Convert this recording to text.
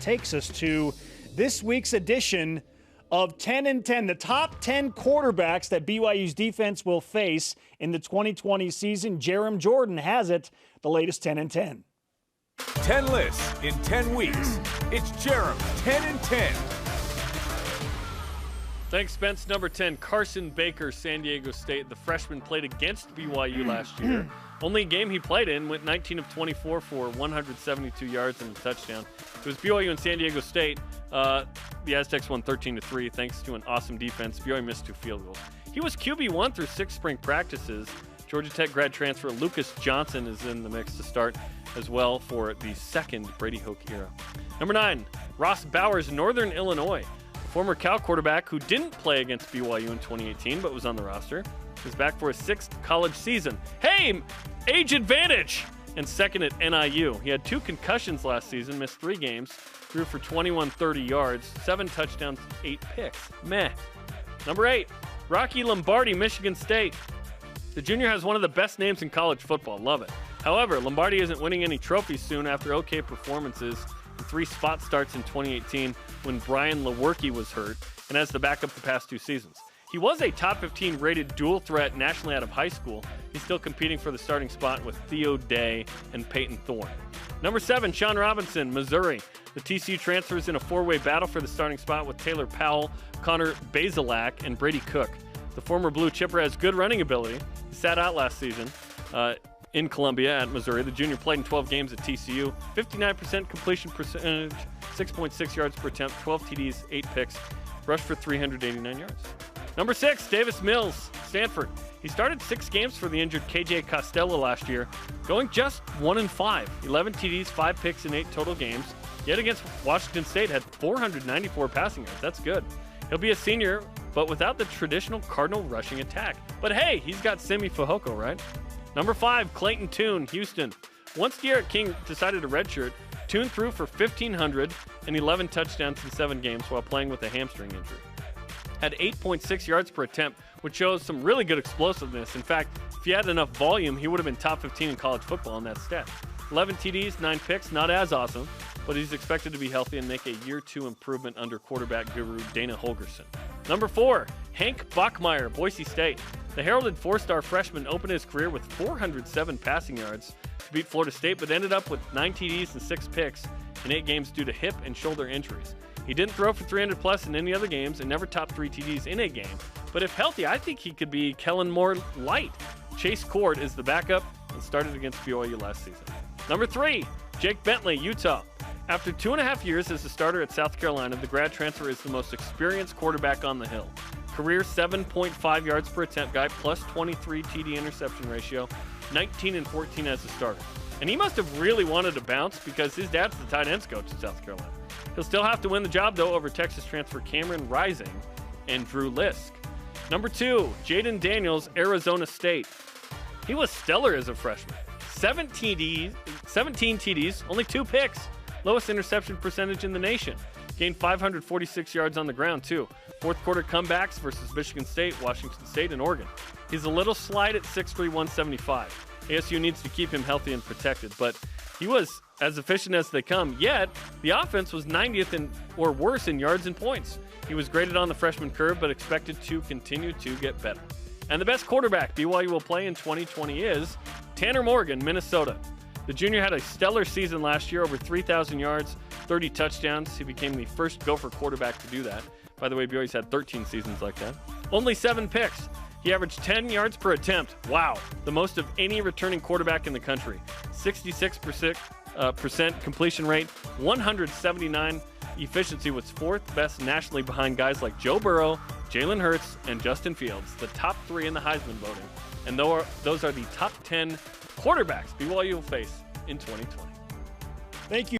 takes us to this week's edition of 10 and 10, the top 10 quarterbacks that BYU's defense will face in the 2020 season. Jarom Jordan has it, the latest 10 and 10. 10 lists in 10 weeks. It's Jarom 10 and 10. Thanks, Spence. Number 10, Carson Baker, San Diego State. The freshman played against BYU last year. Only game he played in, went 19 of 24 for 172 yards and a touchdown. It was BYU and San Diego State. The Aztecs won 13-3 thanks to an awesome defense. BYU missed 2 field goals. He was QB1 through 6 spring practices. Georgia Tech grad transfer Lucas Johnson is in the mix to start as well for the second Brady Hoke era. Number 9, Ross Bowers, Northern Illinois. Former Cal quarterback who didn't play against BYU in 2018 but was on the roster, is back for his 6th college season. Hey, age advantage! And second at NIU. He had 2 concussions last season, missed 3 games, threw for 2130 yards, 7 touchdowns, 8 picks. Meh. Number 8, Rocky Lombardi, Michigan State. The junior has one of the best names in college football. Love it. However, Lombardi isn't winning any trophies soon after okay performances and 3 spot starts in 2018 when Brian Lewerke was hurt and as the backup the past 2 seasons. He was a top 15 rated dual threat nationally out of high school. He's still competing for the starting spot with Theo Day and Peyton Thorne. Number 7, Shaun Robinson, Missouri. The TCU transfers in a 4-way battle for the starting spot with Taylor Powell, Connor Bazelak, and Brady Cook. The former Blue Chipper has good running ability. He sat out last season in Columbia at Missouri. The junior played in 12 games at TCU. 59% completion percentage, 6.6 yards per attempt, 12 TDs, 8 picks, rushed for 389 yards. Number 6, Davis Mills, Stanford. He started 6 games for the injured KJ Costello last year, going just 1-5. 11 TDs, 5 picks in 8 total games. Yet against Washington State, had 494 passing yards. That's good. He'll be a senior, but without the traditional Cardinal rushing attack. But hey, he's got Simi Fehoko, right? Number 5, Clayton Tune, Houston. Once De'Aaron King decided to redshirt, Tune threw for 1,500 and 11 touchdowns in 7 games while playing with a hamstring injury. Had 8.6 yards per attempt, which shows some really good explosiveness. In fact, if he had enough volume, he would have been top 15 in college football in that stat. 11 TDs, 9 picks, not as awesome, but he's expected to be healthy and make a year 2 improvement under quarterback guru Dana Holgerson. Number 4, Hank Bachmeyer, Boise State. The heralded 4-star freshman opened his career with 407 passing yards to beat Florida State, but ended up with 9 TDs and 6 picks in 8 games due to hip and shoulder injuries. He didn't throw for 300 plus in any other games and never topped 3 TDs in a game. But if healthy, I think he could be Kellen Moore light. Chase Cord is the backup and started against BYU last season. Number 3, Jake Bentley, Utah. After 2.5 years as a starter at South Carolina, the grad transfer is the most experienced quarterback on the Hill. Career 7.5 yards per attempt guy, plus 23 TD interception ratio, 19 and 14 as a starter. And he must have really wanted to bounce because his dad's the tight ends coach at South Carolina. He'll still have to win the job, though, over Texas transfer Cameron Rising and Drew Lisk. Number 2, Jaden Daniels, Arizona State. He was stellar as a freshman. 17 TDs, only 2 picks. Lowest interception percentage in the nation. Gained 546 yards on the ground, too. 4th quarter comebacks versus Michigan State, Washington State, and Oregon. He's a little slight at 6'3", 175. ASU needs to keep him healthy and protected, but he was as efficient as they come, yet the offense was 90th or worse in yards and points. He was graded on the freshman curve, but expected to continue to get better. And the best quarterback BYU will play in 2020 is Tanner Morgan, Minnesota. The junior had a stellar season last year, over 3,000 yards, 30 touchdowns. He became the first Gopher quarterback to do that. By the way, BYU's had 13 seasons like that. Only 7 picks. He averaged 10 yards per attempt. Wow, the most of any returning quarterback in the country. 66% completion rate, 179 efficiency, was 4th best nationally behind guys like Joe Burrow, Jalen Hurts, and Justin Fields, the top 3 in the Heisman voting. And those are the top 10 quarterbacks BYU will face in 2020. Thank you.